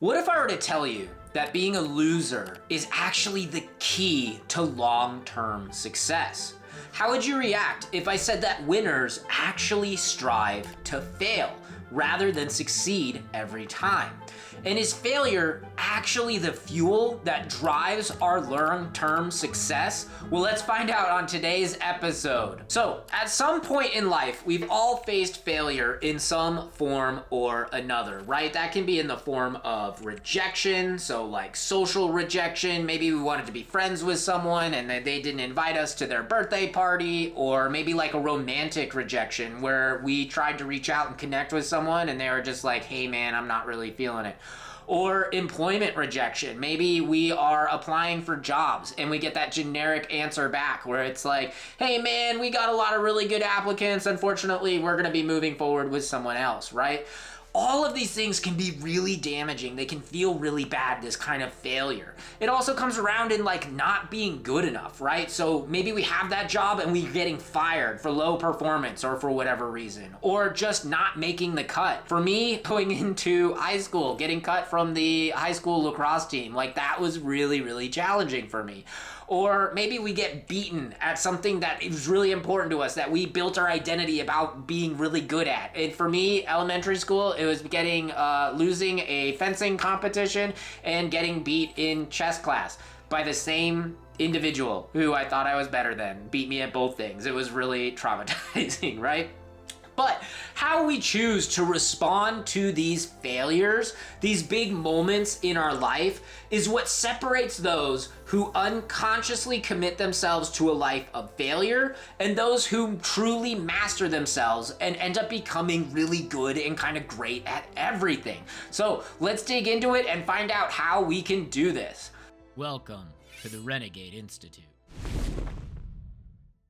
What if I were to tell you that being a loser is actually the key to long-term success? How would you react if I said that winners actually strive to fail rather than succeed every time? And is failure actually the fuel that drives our long-term success? Well, let's find out on today's episode. So, at some point in life, we've all faced failure in some form or another, right? That can be in the form of rejection, so like social rejection. Maybe we wanted to be friends with someone and they didn't invite us to their birthday party, or maybe like a romantic rejection where we tried to reach out and connect with someone and they were just like, hey man, I'm not really feeling it. Or employment rejection. Maybe we are applying for jobs and we get that generic answer back where it's like, hey man, we got a lot of really good applicants. Unfortunately, we're going to be moving forward with someone else, right? All of these things can be really damaging. They can feel really bad, this kind of failure. It also comes around in like not being good enough, right? So maybe we have that job and we're getting fired for low performance or for whatever reason, or just not making the cut. For me, going into high school, getting cut from the high school lacrosse team, like that was really, really challenging for me. Or maybe we get beaten at something that is really important to us, that we built our identity about being really good at. And for me, elementary school, it was losing a fencing competition and getting beat in chess class by the same individual who I thought I was better than, beat me at both things. It was really traumatizing, right? But how we choose to respond to these failures, these big moments in our life, is what separates those who unconsciously commit themselves to a life of failure and those who truly master themselves and end up becoming really good and kind of great at everything. So let's dig into it and find out how we can do this. Welcome to the Renegade Institute.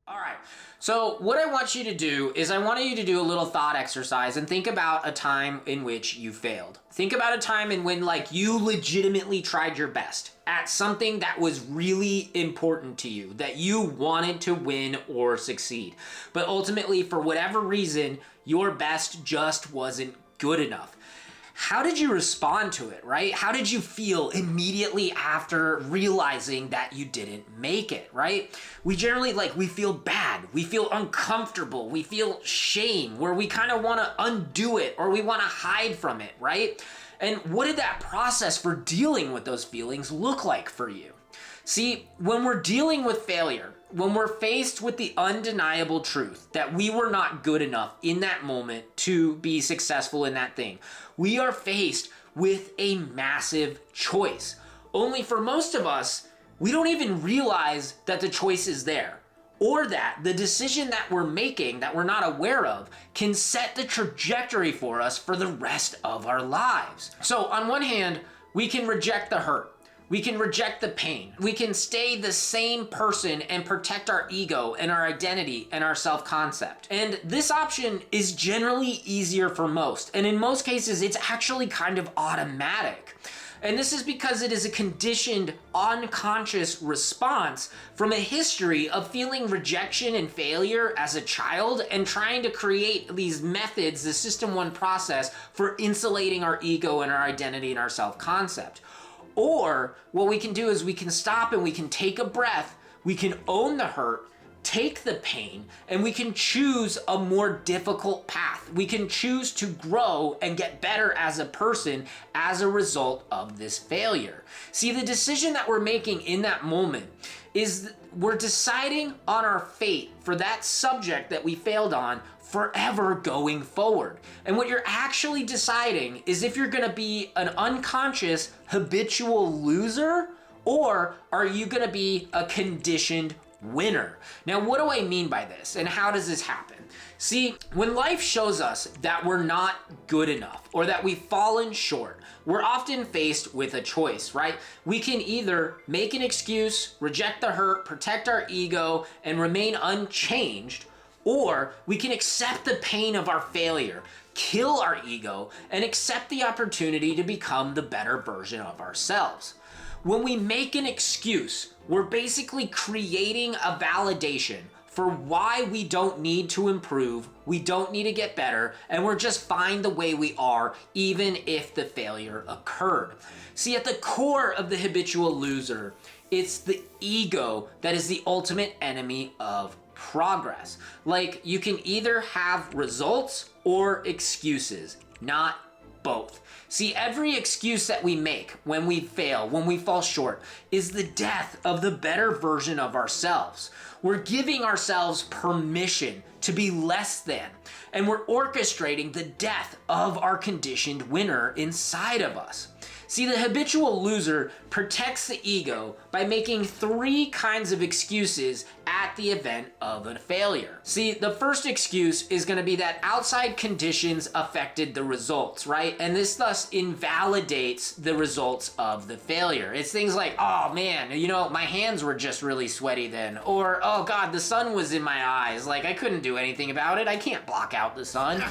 All right, so what I want you to do is I want you to do a little thought exercise and think about a time in which you failed. Think about a time in when like you legitimately tried your best at something that was really important to you, that you wanted to win or succeed. But ultimately, for whatever reason, your best just wasn't good enough. How did you respond to it, right? How did you feel immediately after realizing that you didn't make it, right? We generally we feel bad, we feel uncomfortable, we feel shame, where we kind of want to undo it or we want to hide from it, right? And what did that process for dealing with those feelings look like for you? See, when we're dealing with failure, when we're faced with the undeniable truth that we were not good enough in that moment to be successful in that thing, we are faced with a massive choice. Only for most of us, we don't even realize that the choice is there, or that the decision that we're making that we're not aware of can set the trajectory for us for the rest of our lives. So on one hand, we can reject the hurt. We can reject the pain. We can stay the same person and protect our ego and our identity and our self-concept. And this option is generally easier for most. And in most cases, it's actually kind of automatic. And this is because it is a conditioned, unconscious response from a history of feeling rejection and failure as a child and trying to create these methods, the System 1 process, for insulating our ego and our identity and our self-concept. Or what we can do is we can stop and we can take a breath, we can own the hurt, take the pain, and we can choose a more difficult path. We can choose to grow and get better as a person as a result of this failure. See, the decision that we're making in that moment is we're deciding on our fate for that subject that we failed on forever going forward. And what you're actually deciding is if you're gonna be an unconscious habitual loser, or are you gonna be a conditioned winner? Now, what do I mean by this, and how does this happen? See, when life shows us that we're not good enough or that we've fallen short, we're often faced with a choice, right? We can either make an excuse, reject the hurt, protect our ego, and remain unchanged, or we can accept the pain of our failure, kill our ego, and accept the opportunity to become the better version of ourselves. When we make an excuse, we're basically creating a validation for why we don't need to improve, we don't need to get better, and we're just fine the way we are, even if the failure occurred. See, at the core of the habitual loser, it's the ego that is the ultimate enemy of progress. Like, you can either have results or excuses, not both. See, every excuse that we make when we fail, when we fall short, is the death of the better version of ourselves. We're giving ourselves permission to be less than, and we're orchestrating the death of our conditioned winner inside of us. See, the habitual loser protects the ego by making 3 kinds of excuses at the event of a failure. See, the first excuse is going to be that outside conditions affected the results, right? And this thus invalidates the results of the failure. It's things like, oh man, my hands were just really sweaty then. Or, oh god, the sun was in my eyes. Like, I couldn't do anything about it. I can't block out the sun.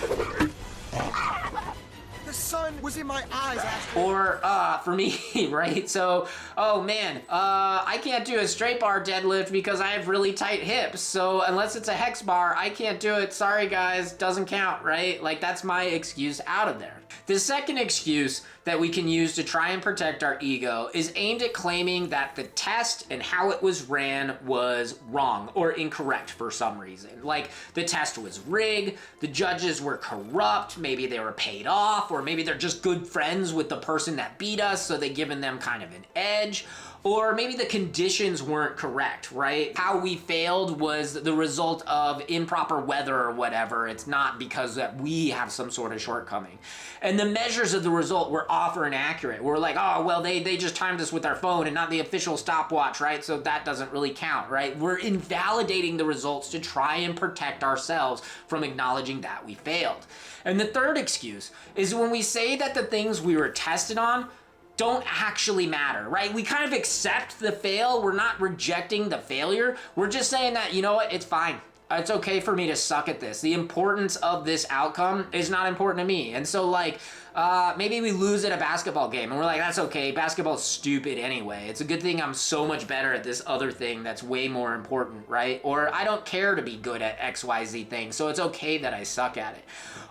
The sun was in my eyes, Astrid. Or, for me, right? So, oh man, I can't do a straight bar deadlift because I have really tight hips. So unless it's a hex bar, I can't do it. Sorry guys, doesn't count, right? Like, that's my excuse out of there. The second excuse that we can use to try and protect our ego is aimed at claiming that the test and how it was ran was wrong or incorrect for some reason. Like, the test was rigged, the judges were corrupt, maybe they were paid off, or maybe they're just good friends with the person that beat us, so they've given them kind of an edge. Or maybe the conditions weren't correct, right? How we failed was the result of improper weather or whatever. It's not because that we have some sort of shortcoming. And the measures of the result were off or inaccurate. We're like, oh, well, they just timed us with our phone and not the official stopwatch, right? So that doesn't really count, right? We're invalidating the results to try and protect ourselves from acknowledging that we failed. And the third excuse is when we say that the things we were tested on don't actually matter, right? We kind of accept the fail. We're not rejecting the failure. We're just saying that, you know what, it's fine. It's okay for me to suck at this. The importance of this outcome is not important to me. And so, like, maybe we lose at a basketball game and we're like, that's okay. Basketball's stupid anyway. It's a good thing I'm so much better at this other thing that's way more important, right? Or I don't care to be good at XYZ thing, so it's okay that I suck at it.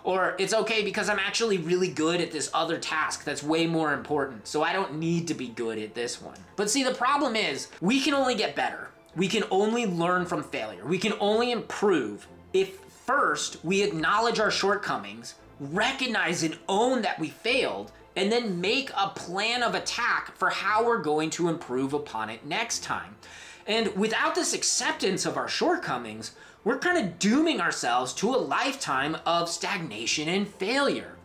Or it's okay because I'm actually really good at this other task that's way more important, so I don't need to be good at this one. But see, the problem is we can only get better. We can only learn from failure. We can only improve if first we acknowledge our shortcomings, recognize and own that we failed, and then make a plan of attack for how we're going to improve upon it next time. And without this acceptance of our shortcomings, we're kind of dooming ourselves to a lifetime of stagnation and failure.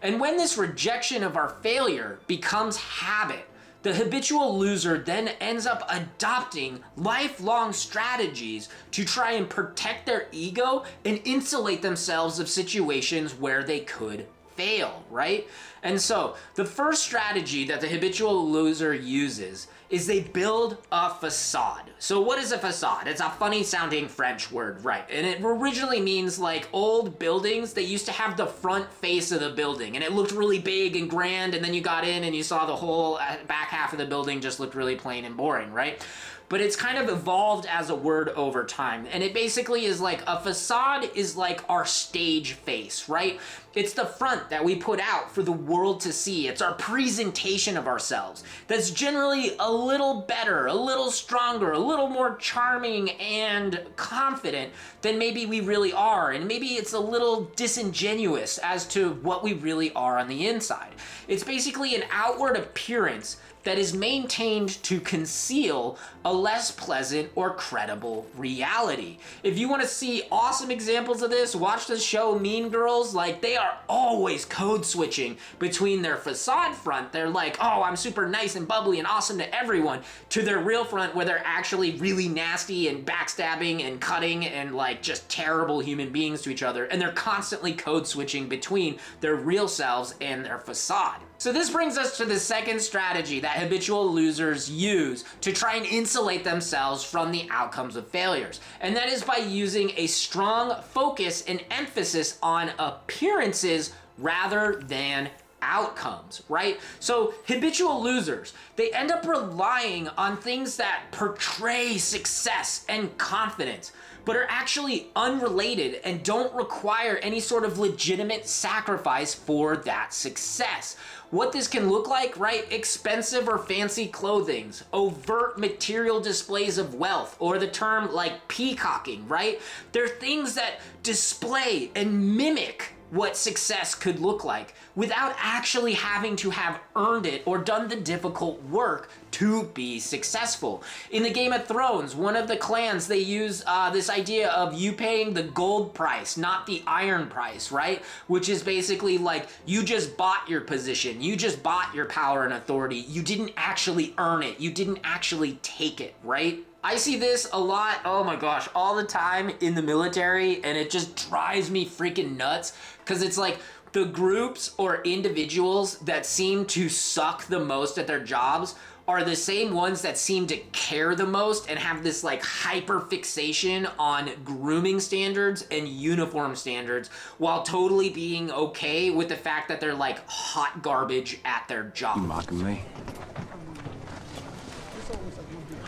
And when this rejection of our failure becomes habit, the habitual loser then ends up adopting lifelong strategies to try and protect their ego and insulate themselves of situations where they could fail, right? And so the first strategy that the habitual loser uses is they build a facade. So what is a facade? It's a funny sounding French word, right? And it originally means like old buildings. They used to have the front face of the building and it looked really big and grand, and then you got in and you saw the whole back half of the building just looked really plain and boring, right? But it's kind of evolved as a word over time. And it basically is like a facade is like our stage face, right? It's the front that we put out for the world to see. It's our presentation of ourselves that's generally a little better, a little stronger, a little more charming and confident than maybe we really are. And maybe it's a little disingenuous as to what we really are on the inside. It's basically an outward appearance that is maintained to conceal a less pleasant or credible reality. If you want to see awesome examples of this, watch the show Mean Girls. Like, they are always code switching between their facade front. They're like, oh, I'm super nice and bubbly and awesome to everyone, to their real front where they're actually really nasty and backstabbing and cutting and like just terrible human beings to each other. And they're constantly code switching between their real selves and their facade. So this brings us to the second strategy that habitual losers use to try and insulate themselves from the outcomes of failures. And that is by using a strong focus and emphasis on appearances rather than outcomes, right? So habitual losers, they end up relying on things that portray success and confidence, but are actually unrelated and don't require any sort of legitimate sacrifice for that success. What this can look like, right? Expensive or fancy clothing, overt material displays of wealth, or the term like peacocking, right? They're things that display and mimic what success could look like without actually having to have earned it or done the difficult work to be successful. In the Game of Thrones, one of the clans, they use this idea of you paying the gold price, not the iron price, right? Which is basically like you just bought your position, you just bought your power and authority, you didn't actually earn it, you didn't actually take it, right? I see this a lot, oh my gosh, all the time in the military, and it just drives me freaking nuts, because it's like the groups or individuals that seem to suck the most at their jobs are the same ones that seem to care the most and have this like hyper fixation on grooming standards and uniform standards, while totally being okay with the fact that they're like hot garbage at their job. You mocking me?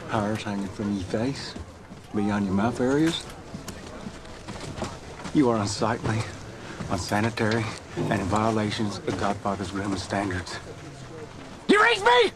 Hairs hanging from your face, beyond your mouth areas. You are unsightly, unsanitary, and in violations of Godfather's grooming standards. You reach me?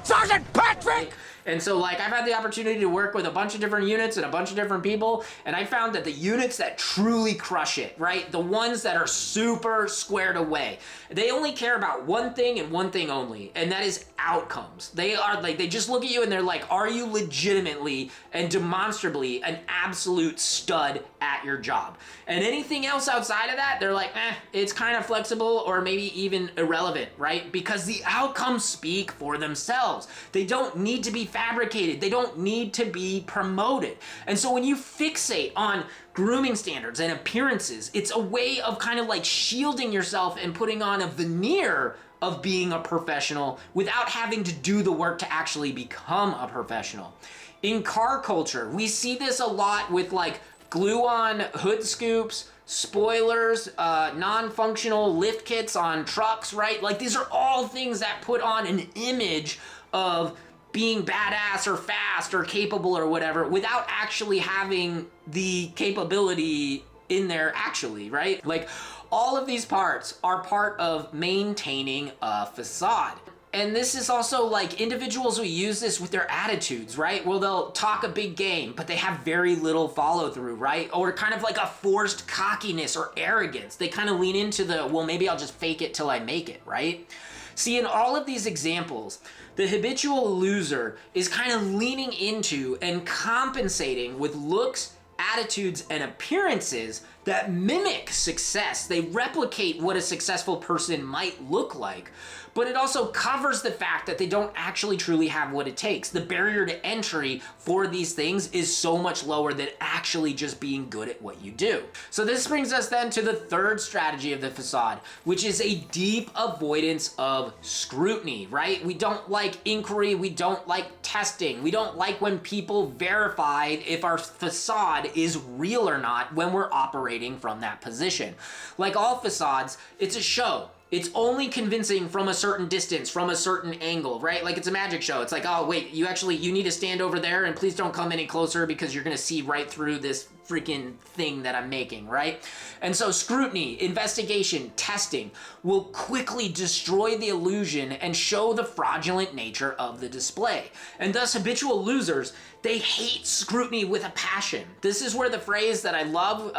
Sergeant Patrick! And so, like, I've had the opportunity to work with a bunch of different units and a bunch of different people, and I found that the units that truly crush it, right, the ones that are super squared away, they only care about one thing and one thing only, and that is outcomes. They are, like, they just look at you and they're like, are you legitimately and demonstrably an absolute stud at your job? And anything else outside of that, they're like, it's kind of flexible or maybe even irrelevant, right? Because the outcomes speak for themselves. They don't need to be fabricated. They don't need to be promoted. And so when you fixate on grooming standards and appearances, it's a way of kind of like shielding yourself and putting on a veneer of being a professional without having to do the work to actually become a professional. In car culture, we see this a lot with like glue-on hood scoops, spoilers, non-functional lift kits on trucks, right? Like these are all things that put on an image of being badass or fast or capable or whatever without actually having the capability in there actually, right? Like all of these parts are part of maintaining a facade. And this is also like individuals who use this with their attitudes, right? Well, they'll talk a big game, but they have very little follow through, right? Or kind of like a forced cockiness or arrogance. They kind of lean into the, well, maybe I'll just fake it till I make it, right? See, in all of these examples, the habitual loser is kind of leaning into and compensating with looks, attitudes, and appearances that mimic success. They replicate what a successful person might look like, but it also covers the fact that they don't actually truly have what it takes. The barrier to entry for these things is so much lower than actually just being good at what you do. So this brings us then to the third strategy of the facade, which is a deep avoidance of scrutiny, right? We don't like inquiry, we don't like testing, we don't like when people verify if our facade is real or not when we're operating from that position. Like all facades, it's a show. It's only convincing from a certain distance, from a certain angle, right? Like it's a magic show. It's like, oh wait, you need to stand over there and please don't come any closer because you're gonna see right through this freaking thing that I'm making, right? And so scrutiny, investigation, testing will quickly destroy the illusion and show the fraudulent nature of the display. And thus habitual losers, they hate scrutiny with a passion. This is where the phrase that I love,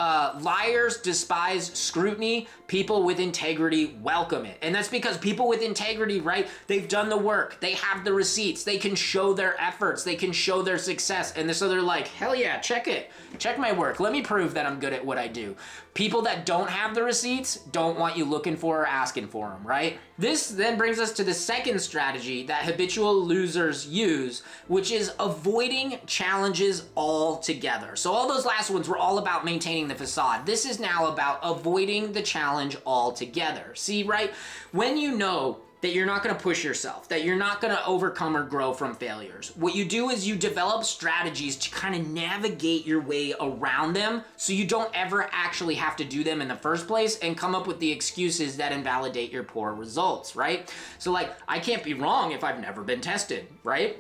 liars despise scrutiny, people with integrity welcome it. And that's because people with integrity, right, they've done the work, they have the receipts, they can show their efforts, they can show their success, and so they're like, hell yeah, check it. Check my work. Let me prove that I'm good at what I do. People that don't have the receipts don't want you looking for or asking for them, right? This then brings us to the second strategy that habitual losers use, which is avoiding challenges altogether. So all those last ones were all about maintaining the facade. This is now about avoiding the challenge altogether. See, right? When you know that you're not going to push yourself, that you're not going to overcome or grow from failures. What you do is you develop strategies to kind of navigate your way around them so you don't ever actually have to do them in the first place and come up with the excuses that invalidate your poor results, right? So like, I can't be wrong if I've never been tested, right?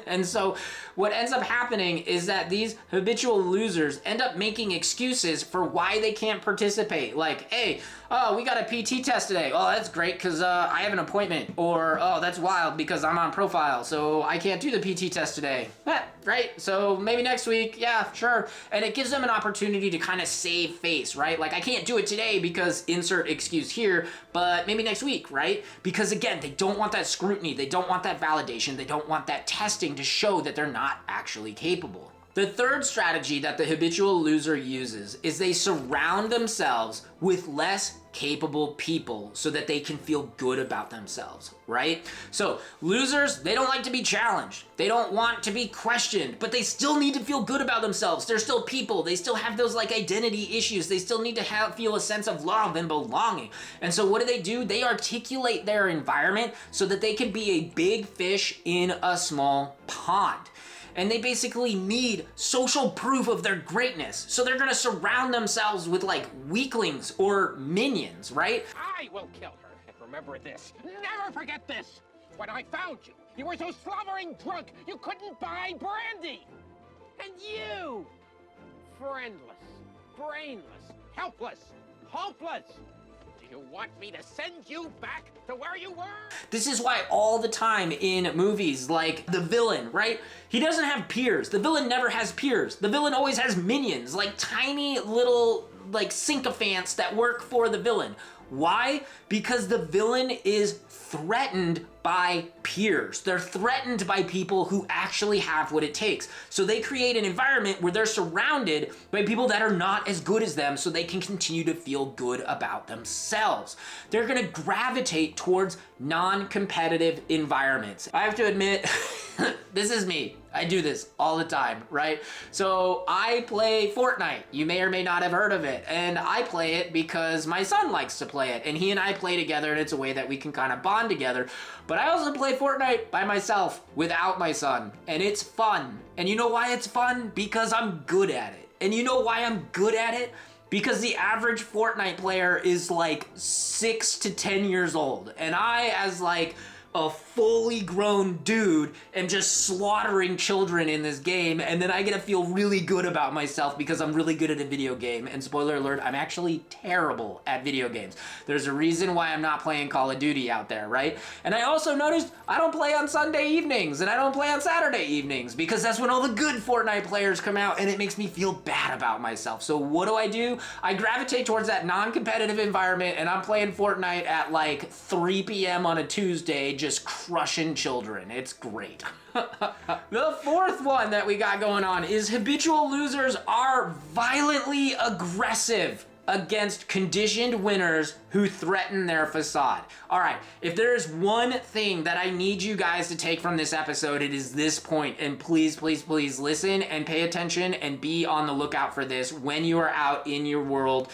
And so what ends up happening is that these habitual losers end up making excuses for why they can't participate. Like, hey, oh, we got a PT test today. Oh, that's great because I have an appointment. Or, oh, that's wild because I'm on profile, so I can't do the PT test today. Right? So maybe next week. Yeah, sure. And it gives them an opportunity to kind of save face, right? Like, I can't do it today because insert excuse here, but maybe next week, right? Because again, they don't want that scrutiny. They don't want that validation. They don't want that testing to show that they're not actually capable. The third strategy that the habitual loser uses is they surround themselves with less capable people so that they can feel good about themselves, right? So losers, they don't like to be challenged. They don't want to be questioned, but they still need to feel good about themselves. They're still people. They still have those like identity issues. They still need to feel a sense of love and belonging. And so what do? They articulate their environment so that they can be a big fish in a small pond. And they basically need social proof of their greatness. So they're gonna surround themselves with like weaklings or minions, right? I will kill her. And remember this. Never forget this. When I found you, you were so slobbering drunk you couldn't buy brandy. And you, friendless, brainless, helpless, hopeless. Do you want me to send you back to where you were? This is why all the time in movies, like the villain, right? He doesn't have peers. The villain never has peers. The villain always has minions, like tiny little like sycophants that work for the villain. Why? Because the villain is threatened by peers. They're threatened by people who actually have what it takes. So they create an environment where they're surrounded by people that are not as good as them so they can continue to feel good about themselves. They're gonna gravitate towards non-competitive environments. I have to admit, this is me. I do this all the time, right? So I play Fortnite. You may or may not have heard of it. And I play it because my son likes to play it. And he and I play together, and it's a way that we can kind of bond together. But I also play Fortnite by myself without my son. And it's fun. And you know why it's fun? Because I'm good at it. And you know why I'm good at it? Because the average Fortnite player is like 6 to 10 years old. And I, as like a fully grown dude, am just slaughtering children in this game, and then I get to feel really good about myself because I'm really good at a video game. And spoiler alert, I'm actually terrible at video games. There's a reason why I'm not playing Call of Duty out there, right? And I also noticed I don't play on Sunday evenings and I don't play on Saturday evenings because that's when all the good Fortnite players come out, and it makes me feel bad about myself. So what do? I gravitate towards that non-competitive environment, and I'm playing Fortnite at like 3 p.m. on a Tuesday, just crushing children. It's great. The fourth one that we got going on is habitual losers are violently aggressive against conditioned winners who threaten their facade. All right, if there is one thing that I need you guys to take from this episode, it is this point. And please, please, please listen and pay attention and be on the lookout for this when you are out in your world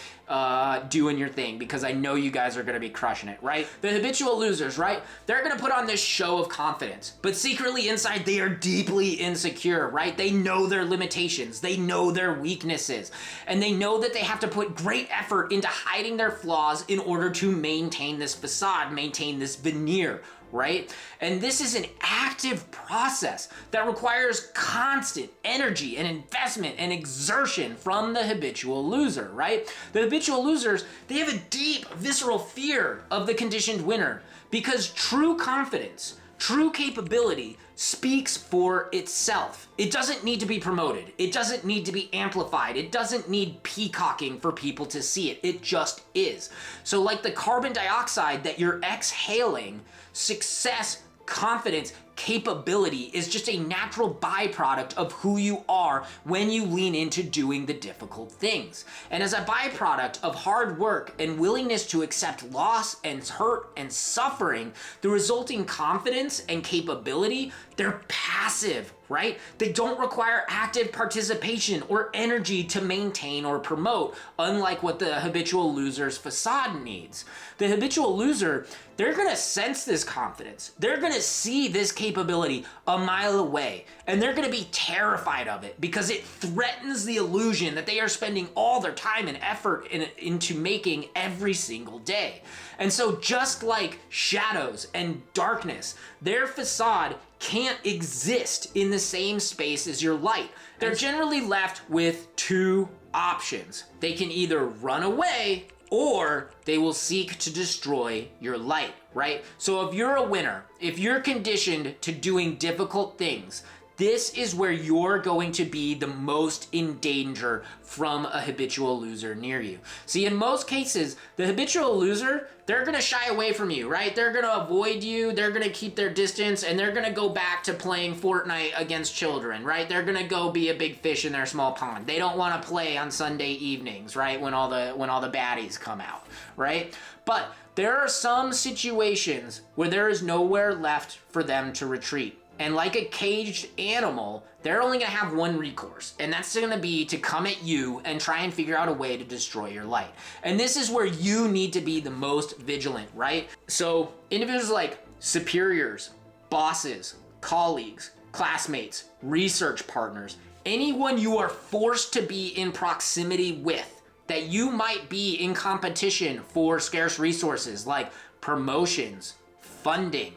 doing your thing, because I know you guys are gonna be crushing it, right? The habitual losers, right? They're gonna put on this show of confidence, but secretly inside they are deeply insecure, right? They know their limitations, they know their weaknesses, and they know that they have to put great effort into hiding their flaws in order to maintain this facade, maintain this veneer, right? And this is an active process that requires constant energy and investment and exertion from the habitual loser, right? The habitual losers, they have a deep, visceral fear of the conditioned winner because true confidence, true capability speaks for itself. It doesn't need to be promoted. It doesn't need to be amplified. It doesn't need peacocking for people to see it. It just is. So like the carbon dioxide that you're exhaling, success, confidence capability is just a natural byproduct of who you are when you lean into doing the difficult things. And as a byproduct of hard work and willingness to accept loss and hurt and suffering, the resulting confidence and capability, they're passive, right? They don't require active participation or energy to maintain or promote, unlike what the habitual loser's facade needs. The habitual loser, they're gonna sense this confidence. They're gonna see this capability a mile away, and they're gonna be terrified of it because it threatens the illusion that they are spending all their time and effort into making every single day. And so just like shadows and darkness, their facade can't exist in the same space as your light. They're generally left with two options. They can either run away or they will seek to destroy your light, right? So if you're a winner, if you're conditioned to doing difficult things, this is where you're going to be the most in danger from a habitual loser near you. See, in most cases, the habitual loser, they're gonna shy away from you, right? They're gonna avoid you, they're gonna keep their distance, and they're gonna go back to playing Fortnite against children, right? They're gonna go be a big fish in their small pond. They don't wanna play on Sunday evenings, right? When all the baddies come out, right? But there are some situations where there is nowhere left for them to retreat. And like a caged animal, they're only gonna have one recourse, and that's gonna be to come at you and try and figure out a way to destroy your light. And this is where you need to be the most vigilant, right? So individuals like superiors, bosses, colleagues, classmates, research partners, anyone you are forced to be in proximity with, that you might be in competition for scarce resources like promotions, funding,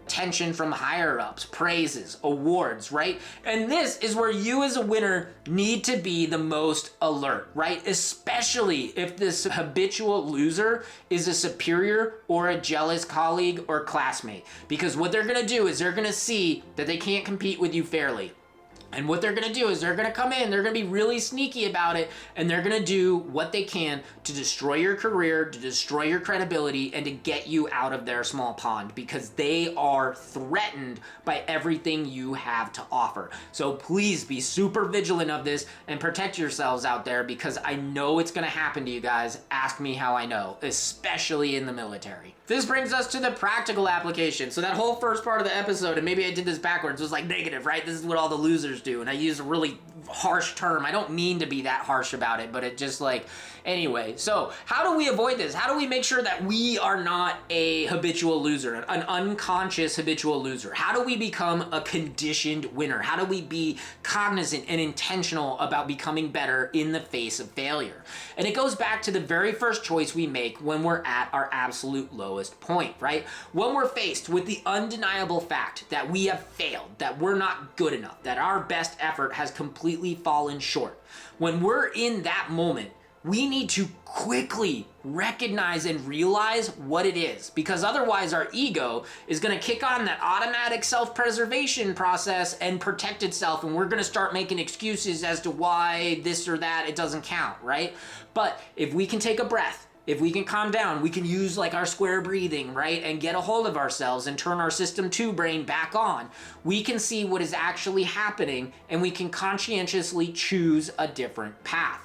attention from higher ups, praises, awards, right? And this is where you as a winner need to be the most alert, right? Especially if this habitual loser is a superior or a jealous colleague or classmate. Because what they're gonna do is they're gonna see that they can't compete with you fairly. And what they're gonna do is they're gonna come in, they're gonna be really sneaky about it, and they're gonna do what they can to destroy your career, to destroy your credibility, and to get you out of their small pond because they are threatened by everything you have to offer. So please be super vigilant of this and protect yourselves out there because I know it's gonna happen to you guys. Ask me how I know, especially in the military. This brings us to the practical application. So that whole first part of the episode, and maybe I did this backwards, was like negative, right? This is what all the losers do. And I use a really harsh term. I don't mean to be that harsh about it, but it just like, anyway. So how do we avoid this? How do we make sure that we are not a habitual loser, an unconscious habitual loser? How do we become a conditioned winner? How do we be cognizant and intentional about becoming better in the face of failure? And it goes back to the very first choice we make when we're at our absolute lowest point, right? When we're faced with the undeniable fact that we have failed, that we're not good enough, that our best effort has completely fallen short. When we're in that moment, we need to quickly recognize and realize what it is, because otherwise our ego is going to kick on that automatic self-preservation process and protect itself, and we're going to start making excuses as to why this or that, it doesn't count, right? But if we can take a breath, if we can calm down, we can use like our square breathing, right? And get a hold of ourselves and turn our system 2 brain back on. We can see what is actually happening and we can conscientiously choose a different path.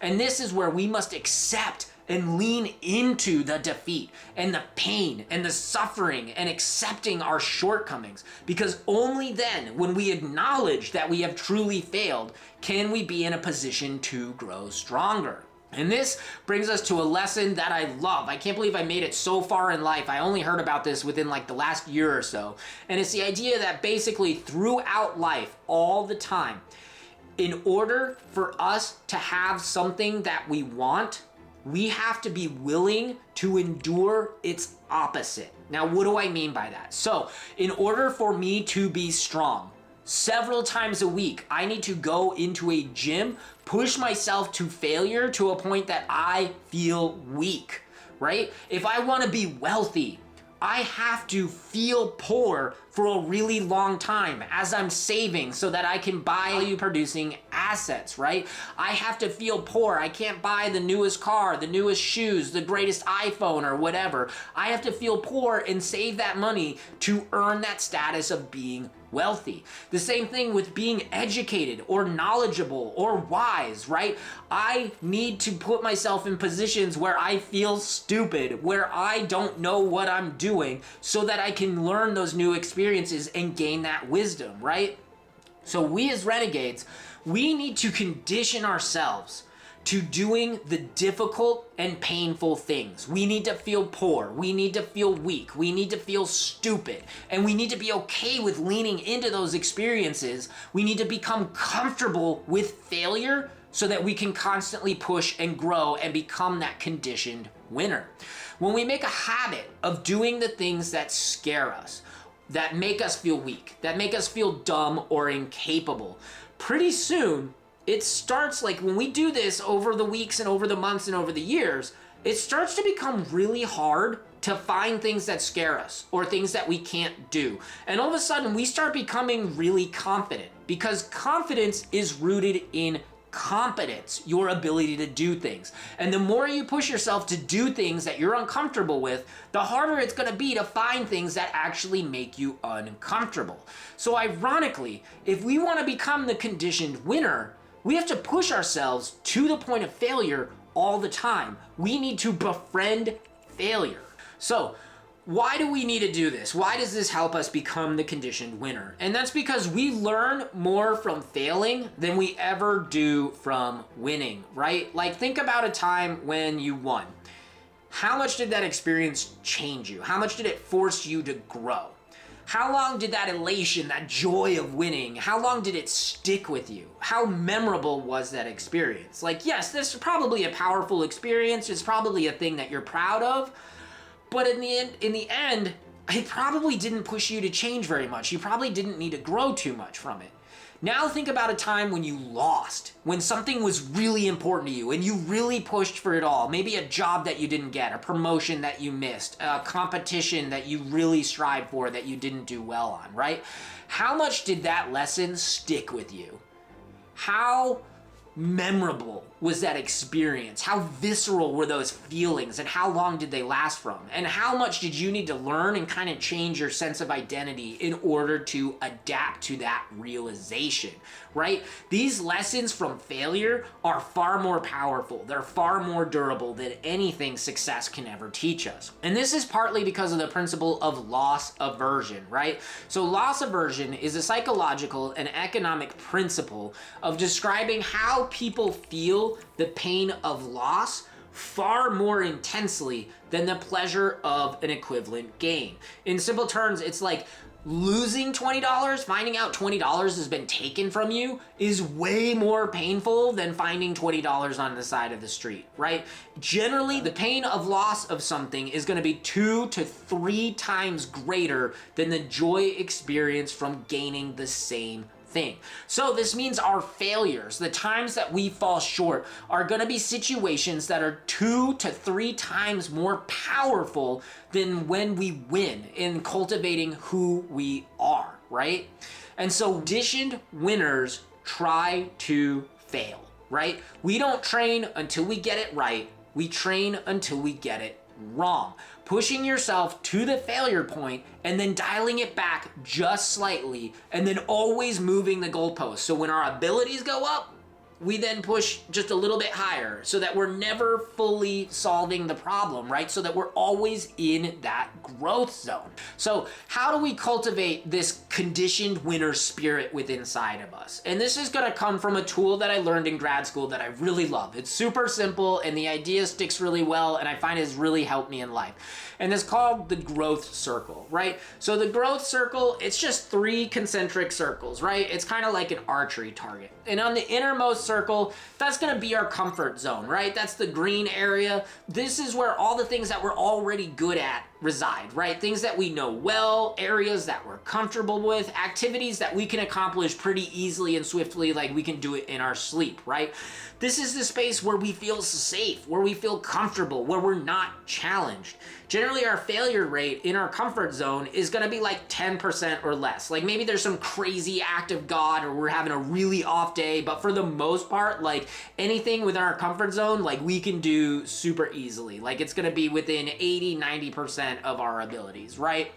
And this is where we must accept and lean into the defeat and the pain and the suffering and accepting our shortcomings. Because only then, when we acknowledge that we have truly failed, can we be in a position to grow stronger. And this brings us to a lesson that I love. I can't believe I made it so far in life. I only heard about this within like the last year or so. And it's the idea that basically throughout life, all the time, in order for us to have something that we want, we have to be willing to endure its opposite. Now, what do I mean by that? So, in order for me to be strong, several times a week, I need to go into a gym, push myself to failure to a point that I feel weak, right? If I want to be wealthy, I have to feel poor for a really long time as I'm saving so that I can buy value producing assets, right? I have to feel poor. I can't buy the newest car, the newest shoes, the greatest iPhone or whatever. I have to feel poor and save that money to earn that status of being wealthy. The same thing with being educated or knowledgeable or wise, right? I need to put myself in positions where I feel stupid, where I don't know what I'm doing, so that I can learn those new experiences and gain that wisdom, right? So we as renegades, we need to condition ourselves to doing the difficult and painful things. We need to feel poor. We need to feel weak. We need to feel stupid. And we need to be okay with leaning into those experiences. We need to become comfortable with failure so that we can constantly push and grow and become that conditioned winner. When we make a habit of doing the things that scare us, that make us feel weak, that make us feel dumb or incapable, pretty soon, it starts, like when we do this over the weeks and over the months and over the years, it starts to become really hard to find things that scare us or things that we can't do. And all of a sudden we start becoming really confident, because confidence is rooted in competence, your ability to do things. And the more you push yourself to do things that you're uncomfortable with, the harder it's going to be to find things that actually make you uncomfortable. So ironically, if we want to become the conditioned winner, we have to push ourselves to the point of failure all the time. We need to befriend failure. So why do we need to do this? Why does this help us become the conditioned winner? And that's because we learn more from failing than we ever do from winning, right? Like, think about a time when you won. How much did that experience change you? How much did it force you to grow? How long did that elation, that joy of winning, how long did it stick with you? How memorable was that experience? Like, yes, this is probably a powerful experience. It's probably a thing that you're proud of. But in the end, it probably didn't push you to change very much. You probably didn't need to grow too much from it. Now think about a time when you lost, when something was really important to you and you really pushed for it all. Maybe a job that you didn't get, a promotion that you missed, a competition that you really strived for that you didn't do well on, right? How much did that lesson stick with you? How memorable was that experience? How visceral were those feelings, and how long did they last from? And how much did you need to learn and kind of change your sense of identity in order to adapt to that realization, right? These lessons from failure are far more powerful. They're far more durable than anything success can ever teach us. And this is partly because of the principle of loss aversion, right? So loss aversion is a psychological and economic principle of describing how people feel the pain of loss far more intensely than the pleasure of an equivalent gain. In simple terms, it's like losing $20, finding out $20 has been taken from you is way more painful than finding $20 on the side of the street, right? Generally, the pain of loss of something is going to be 2 to 3 times greater than the joy experienced from gaining the same thing. So this means our failures, the times that we fall short, are going to be situations that are 2 to 3 times more powerful than when we win in cultivating who we are, right? And so conditioned winners try to fail, right? We don't train until we get it right. We train until we get it wrong. Pushing yourself to the failure point and then dialing it back just slightly, and then always moving the goalpost. So when our abilities go up, we then push just a little bit higher so that we're never fully solving the problem, right? So that we're always in that growth zone. So how do we cultivate this conditioned winner spirit within inside of us? And this is going to come from a tool that I learned in grad school that I really love. It's super simple and the idea sticks really well, and I find it has really helped me in life. And it's called the growth circle, right? So the growth circle, it's just 3 concentric circles, right? It's kind of like an archery target. And on the innermost circle, that's going to be our comfort zone, right? That's the green area. This is where all the things that we're already good at reside, right? Things that we know well, areas that we're comfortable with, activities that we can accomplish pretty easily and swiftly, like we can do it in our sleep, right? This is the space where we feel safe, where we feel comfortable, where we're not challenged. Generally, our failure rate in our comfort zone is gonna be like 10% or less. Like maybe there's some crazy act of God or we're having a really off day, but for the most part, like anything within our comfort zone, like we can do super easily. Like it's gonna be within 80, 90% of our abilities, right?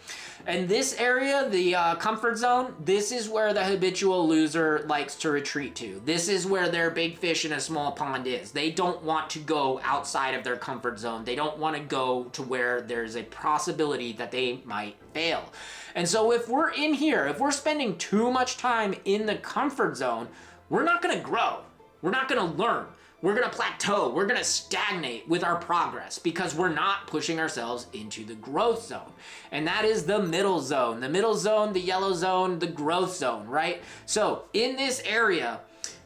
And this area, the comfort zone, this is where the habitual loser likes to retreat to. This is where their big fish in a small pond is. They don't want to go outside of their comfort zone. They don't want to go to where there's a possibility that they might fail. And so if we're in here, if we're spending too much time in the comfort zone, we're not going to grow. We're not going to learn. We're going to plateau. We're going to stagnate with our progress because we're not pushing ourselves into the growth zone. And that is the middle zone. The middle zone, the yellow zone, the growth zone, right? So in this area,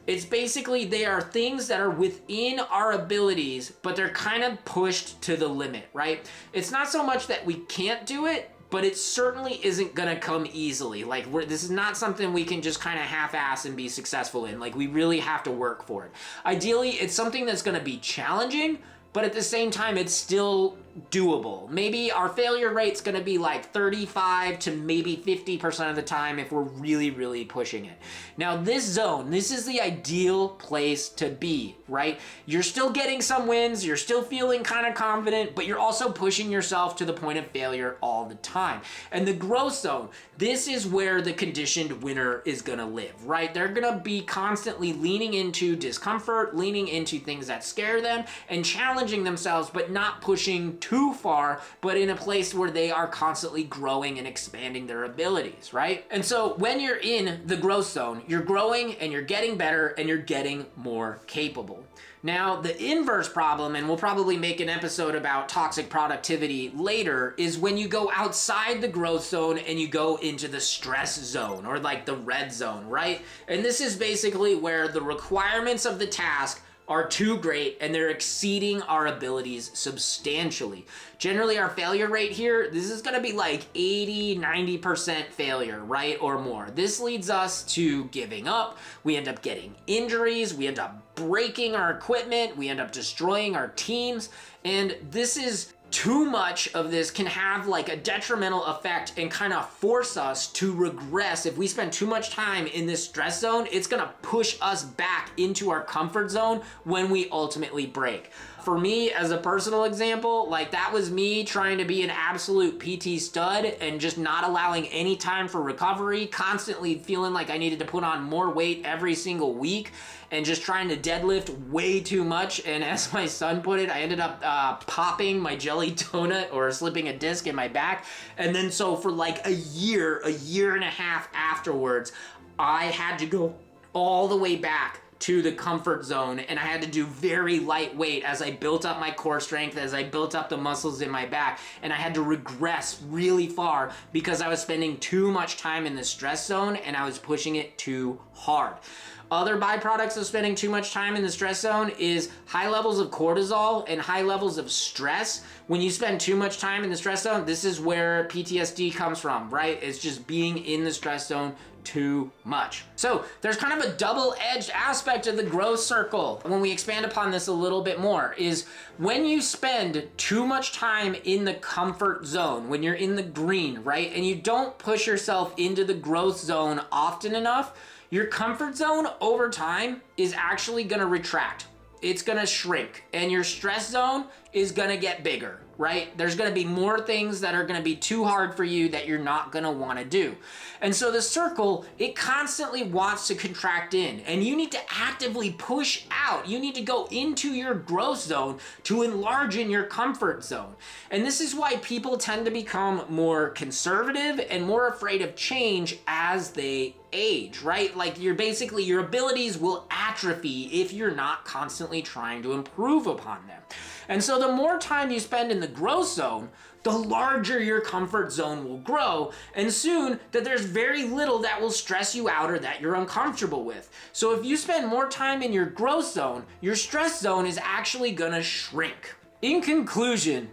it's basically they are things that are within our abilities, but they're kind of pushed to the limit, right? It's not so much that we can't do it, but it certainly isn't gonna come easily. Like this is not something we can just kind of half-ass and be successful in. Like we really have to work for it. Ideally, it's something that's gonna be challenging, but at the same time, it's still doable. Maybe our failure rate's gonna be like 35 to maybe 50% of the time if we're really, really pushing it. Now this zone, this is the ideal place to be, right? You're still getting some wins, you're still feeling kind of confident, but you're also pushing yourself to the point of failure all the time. And the growth zone, this is where the conditioned winner is gonna live, right? They're gonna be constantly leaning into discomfort, leaning into things that scare them, and challenging themselves, but not pushing too far, but in a place where they are constantly growing and expanding their abilities, right? And so when you're in the growth zone, you're growing and you're getting better and you're getting more capable. Now, the inverse problem, and we'll probably make an episode about toxic productivity later, is when you go outside the growth zone and you go into the stress zone or like the red zone, right? And this is basically where the requirements of the task are too great and they're exceeding our abilities substantially. Generally, our failure rate here, this is gonna be like 80, 90% failure, right? Or more. This leads us to giving up. We end up getting injuries. We end up breaking our equipment. We end up destroying our teams. And this is too much of this can have like a detrimental effect and kind of force us to regress. If we spend too much time in this stress zone, it's gonna push us back into our comfort zone when we ultimately break. For me, as a personal example, like that was me trying to be an absolute PT stud and just not allowing any time for recovery, constantly feeling like I needed to put on more weight every single week and just trying to deadlift way too much. And as my son put it, I ended up popping my jelly donut or slipping a disc in my back. And then so for like a year and a half afterwards, I had to go all the way back to the comfort zone, and I had to do very lightweight as I built up my core strength, as I built up the muscles in my back, and I had to regress really far because I was spending too much time in the stress zone and I was pushing it too hard. Other byproducts of spending too much time in the stress zone is high levels of cortisol and high levels of stress. When you spend too much time in the stress zone, this is where PTSD comes from, right? It's just being in the stress zone too much. So there's kind of a double-edged aspect of the growth circle. When we expand upon this a little bit more is when you spend too much time in the comfort zone, when you're in the green, right? And you don't push yourself into the growth zone often enough, your comfort zone over time is actually gonna retract. It's gonna shrink, and your stress zone is gonna get bigger, right? There's gonna be more things that are gonna be too hard for you that you're not gonna wanna do. And so the circle, it constantly wants to contract in, and you need to actively push out. You need to go into your growth zone to enlarge in your comfort zone. And this is why people tend to become more conservative and more afraid of change as they age, right? Like your abilities will atrophy if you're not constantly trying to improve upon them. And so the more time you spend in the growth zone, the larger your comfort zone will grow, and soon that there's very little that will stress you out or that you're uncomfortable with. So if you spend more time in your growth zone, your stress zone is actually gonna shrink. In conclusion,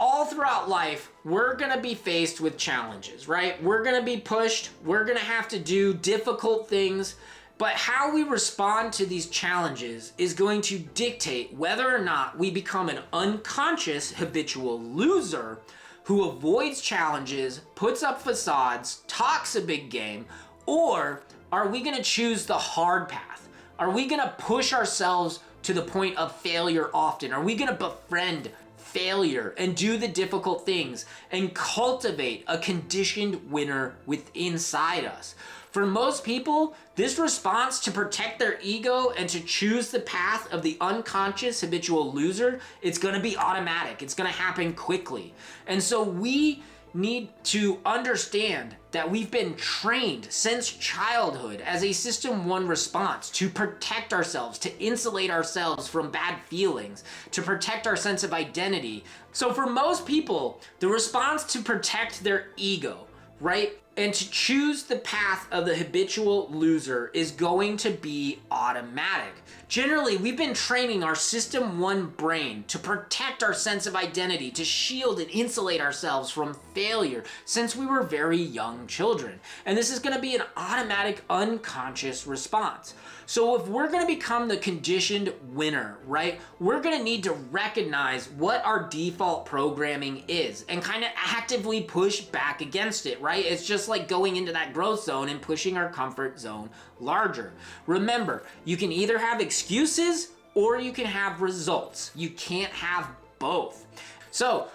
all throughout life, we're gonna be faced with challenges, right? We're gonna be pushed, we're gonna have to do difficult things, but how we respond to these challenges is going to dictate whether or not we become an unconscious habitual loser who avoids challenges, puts up facades, talks a big game, or are we gonna choose the hard path? Are we gonna push ourselves to the point of failure often? Are we gonna befriend failure and do the difficult things and cultivate a conditioned winner within inside us? For most people, this response to protect their ego and to choose the path of the unconscious habitual loser, it's gonna be automatic. It's gonna happen quickly. And so we need to understand that we've been trained since childhood as a system 1 response to protect ourselves, to insulate ourselves from bad feelings, to protect our sense of identity. So for most people, the response to protect their ego, right, and to choose the path of the habitual loser is going to be automatic. Generally, we've been training our system 1 brain to protect our sense of identity, to shield and insulate ourselves from failure since we were very young children. And this is going to be an automatic unconscious response. So if we're going to become the conditioned winner, right, we're going to need to recognize what our default programming is and kind of actively push back against it, right? It's just like going into that growth zone and pushing our comfort zone larger. Remember, you can either have excuses or you can have results. You can't have both. So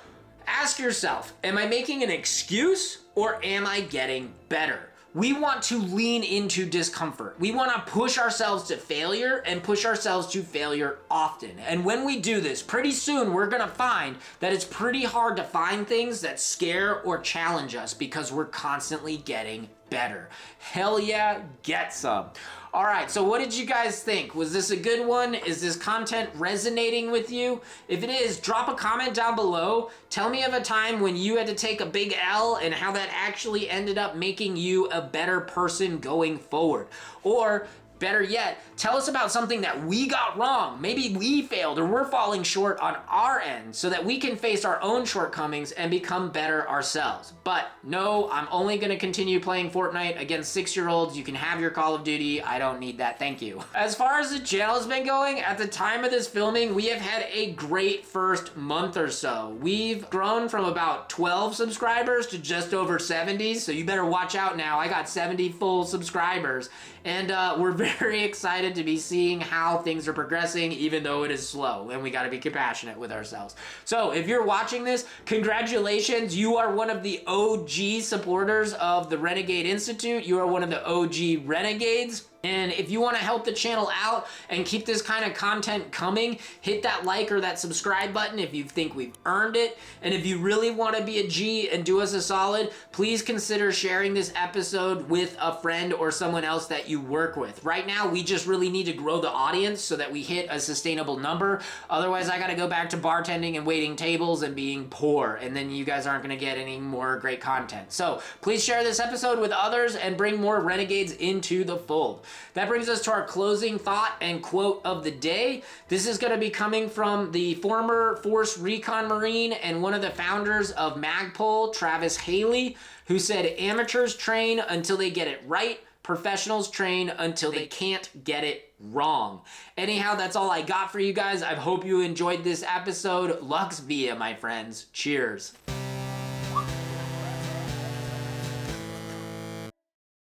ask yourself, am I making an excuse or am I getting better? We want to lean into discomfort. We want to push ourselves to failure and push ourselves to failure often. And when we do this, pretty soon we're going to find that it's pretty hard to find things that scare or challenge us because we're constantly getting better. Hell yeah, get some. All right, so what did you guys think? Was this a good one? Is this content resonating with you? If it is, drop a comment down below. Tell me of a time when you had to take a big L and how that actually ended up making you a better person going forward. Or better yet, tell us about something that we got wrong. Maybe we failed or we're falling short on our end so that we can face our own shortcomings and become better ourselves. But no, I'm only going to continue playing Fortnite against 6-year-olds. You can have your Call of Duty. I don't need that. Thank you. As far as the channel has been going, at the time of this filming, we have had a great first month or so. We've grown from about 12 subscribers to just over 70, so you better watch out now. I got 70 full subscribers, and we're very excited to be seeing how things are progressing, even though it is slow, and we got to be compassionate with ourselves. So if you're watching this, congratulations. You are one of the OG supporters of the Renegade Institute. You are one of the OG Renegades. And if you want to help the channel out and keep this kind of content coming, hit that like or that subscribe button if you think we've earned it. And if you really want to be a G and do us a solid, please consider sharing this episode with a friend or someone else that you work with. Right now, we just really need to grow the audience so that we hit a sustainable number. Otherwise, I got to go back to bartending and waiting tables and being poor. And then you guys aren't going to get any more great content. So please share this episode with others and bring more Renegades into the fold. That brings us to our closing thought and quote of the day. This is going to be coming from the former Force Recon Marine and one of the founders of Magpul, Travis Haley, who said, "Amateurs train until they get it right. Professionals train until they can't get it wrong." Anyhow, that's all I got for you guys. I hope you enjoyed this episode. Lux Via, my friends. Cheers.